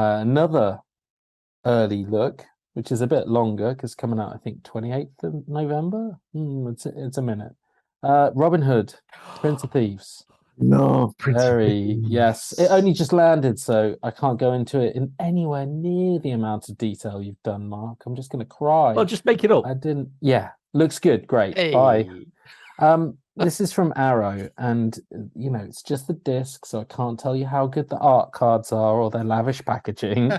Another early look, which is a bit longer because coming out, I think, 28th of November. It's a minute. Robin Hood, Prince of Thieves. Love Prince of Very, yes. It Thieves. only just landed, so I can't go into it in anywhere near the amount of detail you've done, Mark. I'm just going to Well, cry. just make it up. I didn't. Yeah, looks good. Great. Bye. Hey. This is from Arrow, and it's just the disc, so I can't tell you how good the art cards are or their lavish packaging.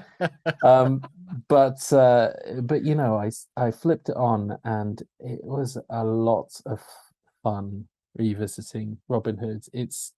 Um, but I flipped it on, and it was a lot of fun revisiting Robin Hood. It's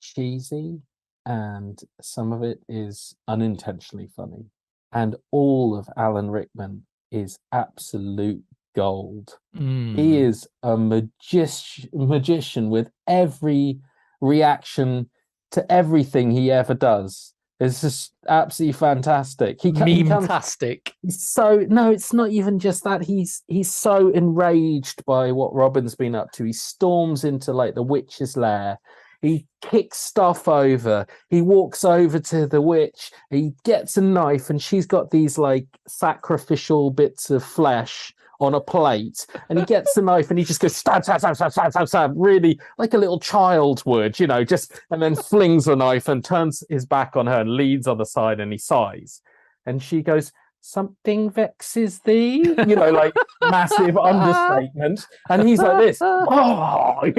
cheesy, and some of it is unintentionally funny. And all of Alan Rickman is absolute gold. He is a magician with every reaction to everything he ever does. It's just absolutely fantastic. He comes. Meme-tastic. So no, it's not even just that. He's so enraged by what Robin's been up to. He storms into like the witch's lair. He kicks stuff over. He walks over to the witch. He gets a knife, and she's got these like sacrificial bits of flesh on a plate, and he gets the knife and he just goes stab, stab, stab, stab, stab, stab, stab, really like a little child would, just, and then flings the knife and turns his back on her and leans on the side, and he sighs, and she goes, "Something vexes thee," like massive understatement, and he's like this, I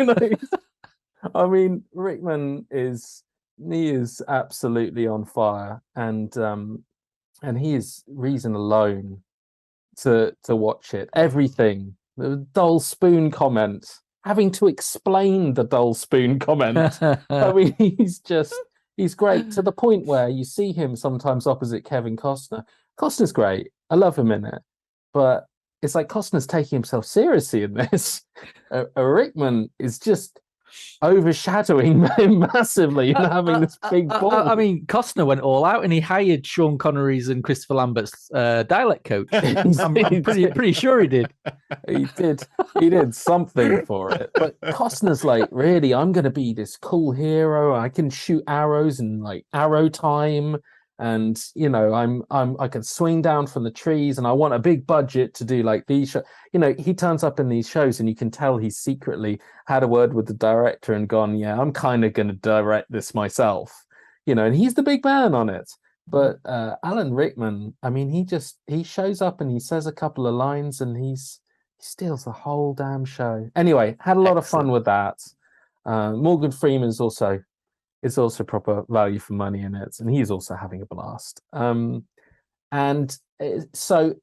mean, Rickman he is absolutely on fire, and he is reason alone to watch it. Everything, the dull spoon comment, having to explain the dull spoon comment. I mean, he's great to the point where you see him sometimes opposite Kevin Costner. Costner's great. I love him in it, but it's like Costner's taking himself seriously in this. Rickman is just overshadowing him massively and having this big ball. I mean, Costner went all out and he hired Sean Connery's and Christopher Lambert's dialect coach. I'm pretty sure he did. He did something for it. But Costner's like, really, I'm going to be this cool hero. I can shoot arrows in like arrow time, and I can swing down from the trees, and I want a big budget to do like these shows. He turns up in these shows, and you can tell he's secretly had a word with the director and gone, yeah, I'm kind of going to direct this myself, and he's the big man on it. But Alan Rickman, I mean, he shows up and he says a couple of lines, and he steals the whole damn show. Anyway, had a lot of fun with that. Morgan Freeman is also proper value for money in it, and he's also having a blast. And so,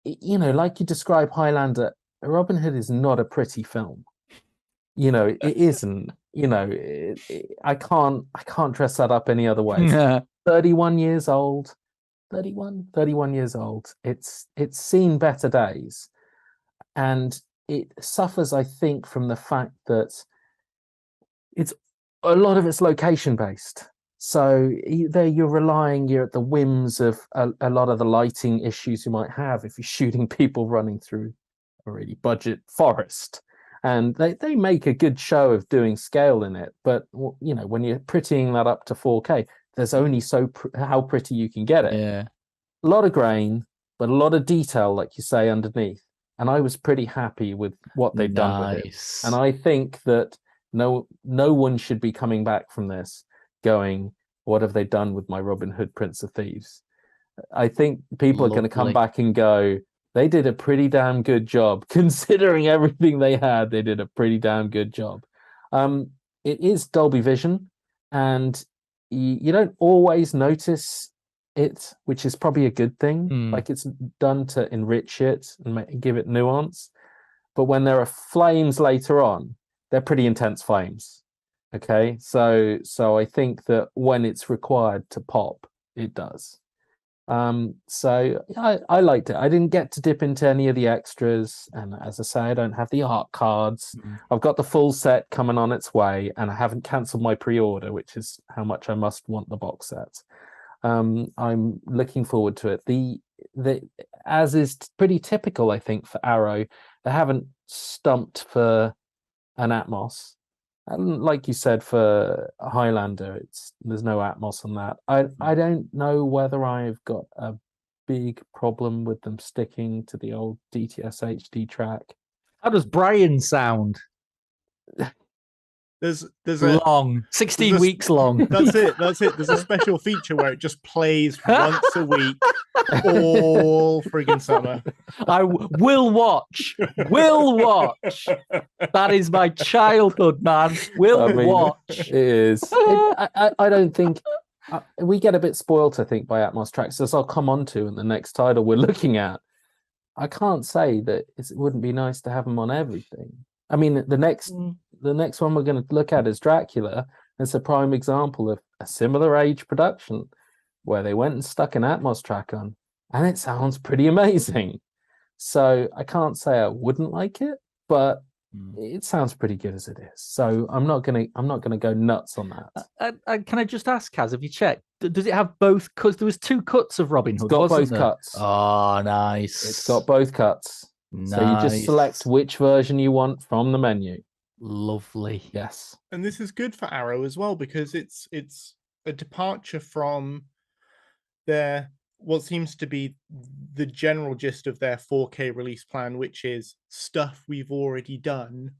like you describe Highlander, Robin Hood is not a pretty film. It isn't. I can't dress that up any other way. Yeah. 31 years old. 31 years old. It's seen better days, and it suffers, I think, from the fact that it's a lot of it's location based. So there you're at the whims of a lot of the lighting issues you might have if you're shooting people running through a really budget forest. And they make a good show of doing scale in it, but when you're prettying that up to 4K, there's only how pretty you can get it. Yeah, a lot of grain, but a lot of detail, like you say, underneath. And I was pretty happy with what they've done with it. And I think that no one should be coming back from this going, what have they done with my Robin Hood Prince of Thieves? I think people are going to come back and go, they did a pretty damn good job. Considering everything they had, they did a pretty damn good job. It is Dolby Vision, and you don't always notice it, which is probably a good thing. Like, it's done to enrich it and give it nuance. But when there are flames later on, they're pretty intense flames. Okay, so I think that when it's required to pop, it does. So I liked it. I didn't get to dip into any of the extras, and as I say, I don't have the art cards. I've got the full set coming on its way, and I haven't cancelled my pre-order, which is how much I must want the box set. I'm looking forward to it. The as is pretty typical, I think, for Arrow, they haven't stumped for an Atmos. And like you said, for Highlander, there's no Atmos on that. I don't know whether I've got a big problem with them sticking to the old DTS-HD track. How does Brian sound? There's long, 16 weeks long. That's it. There's a special feature where it just plays once a week all friggin' summer. I will watch. That is my childhood, man. Watch. It is. I don't think we get a bit spoilt, I think, by Atmos tracks, as I'll come on to in the next title we're looking at. I can't say that it wouldn't be nice to have them on everything. I mean, the next one we're going to look at is Dracula. It's a prime example of a similar age production where they went and stuck an Atmos track on, and it sounds pretty amazing. So I can't say I wouldn't like it, but it sounds pretty good as it is. So I'm not gonna go nuts on that. Can I just ask, Kaz, have you checked? Does it have both cuts? There was 2 cuts of Robin Hood. It's got both cuts. Oh, nice. It's got both cuts. Nice. So you just select which version you want from the menu. Lovely. Yes. And this is good for Arrow as well, because it's a departure from what seems to be the general gist of their 4K release plan, which is stuff we've already done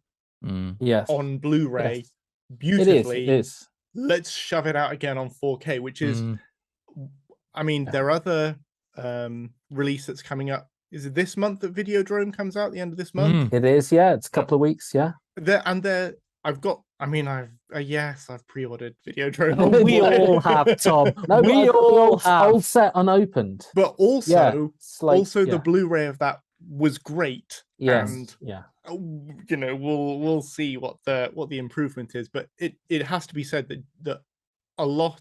yes. on Blu-ray yes. beautifully. It is. Let's shove it out again on 4K, which is, I mean, there are other release that's coming up. Is it this month that Videodrome comes out, the end of this month? It is, yeah. It's a couple of weeks, yeah. I've pre-ordered Videodrome. We all have, Tom. No, we all have. Old set unopened. But also, the the Blu-ray of that was great. Yes. And, yeah. You know, we'll see what the improvement is. But it has to be said that a lot,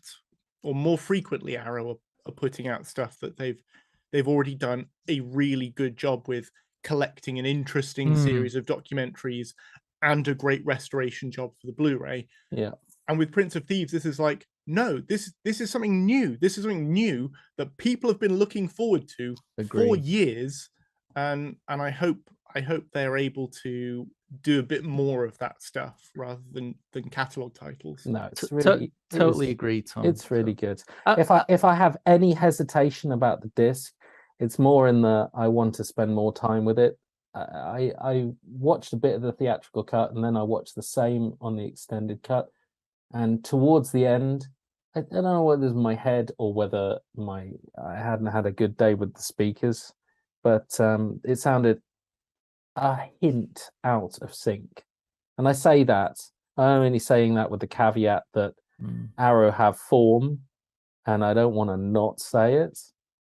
or more frequently, Arrow are putting out stuff that they've already done a really good job with, collecting an interesting series of documentaries and a great restoration job for the Blu-ray. Yeah. And with Prince of Thieves, this is like, no, this is something new. This is something new that people have been looking forward to for years. And I hope they're able to do a bit more of that stuff rather than catalog titles. No, it's really totally agree, Tom. It's really good. If I have any hesitation about the disc, it's more in the I want to spend more time with it. I watched a bit of the theatrical cut, and then I watched the same on the extended cut. And towards the end, I don't know whether it was my head or whether I hadn't had a good day with the speakers, but it sounded a hint out of sync. And I say that, I'm only saying that with the caveat that Arrow have form, and I don't want to not say it,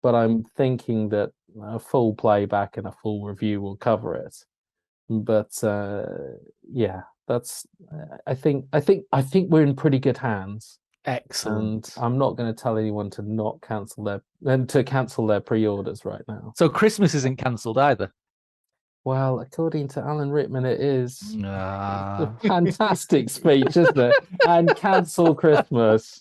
but I'm thinking that a full playback and a full review will cover it. But yeah, that's I think we're in pretty good hands. Excellent. And I'm not going to tell anyone to not cancel their pre-orders right now. So Christmas isn't cancelled either. Well, according to Alan Rickman, it is. It's a fantastic speech, isn't it? And cancel Christmas.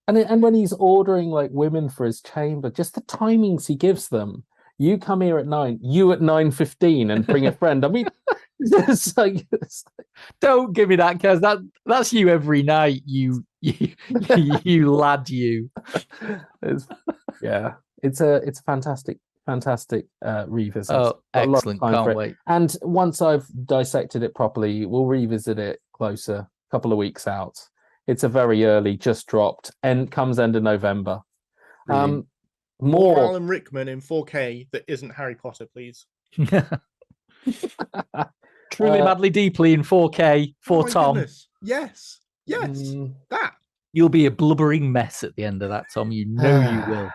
And when he's ordering like women for his chamber, just the timings he gives them. You come here at 9, you at 9:15, and bring a friend. I mean, it's like don't give me that, because that's you every night. You lad, you. It's a fantastic revisit. Oh, excellent! Can't wait. And once I've dissected it properly, we'll revisit it closer, a couple of weeks out. It's a very early, just dropped, and comes end of November. More Alan Rickman in 4K that isn't Harry Potter, please. Truly, madly, deeply in 4K for Tom. Goodness. Yes, that. You'll be a blubbering mess at the end of that, Tom. You know you will.